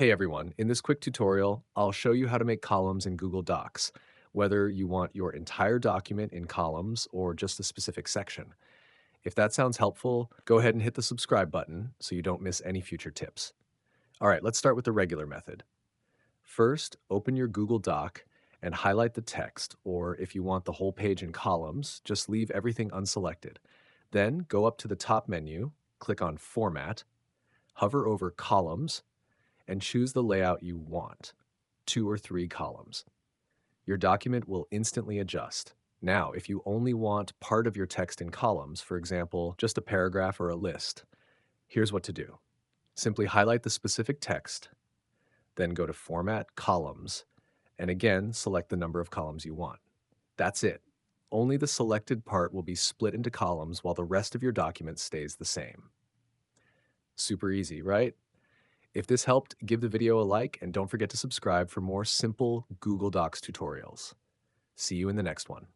Hey everyone, in this quick tutorial, I'll show you how to make columns in Google Docs, whether you want your entire document in columns or just a specific section. If that sounds helpful, go ahead and hit the subscribe button so you don't miss any future tips. All right, let's start with the regular method. First, open your Google Doc and highlight the text, or if you want the whole page in columns, just leave everything unselected. Then go up to the top menu, click on Format, hover over Columns, and choose the layout you want, 2 or 3 columns. Your document will instantly adjust. Now, if you only want part of your text in columns, for example, just a paragraph or a list, here's what to do. Simply highlight the specific text, then go to Format, Columns, and again, select the number of columns you want. That's it. Only the selected part will be split into columns while the rest of your document stays the same. Super easy, right? If this helped, give the video a like and don't forget to subscribe for more simple Google Docs tutorials. See you in the next one.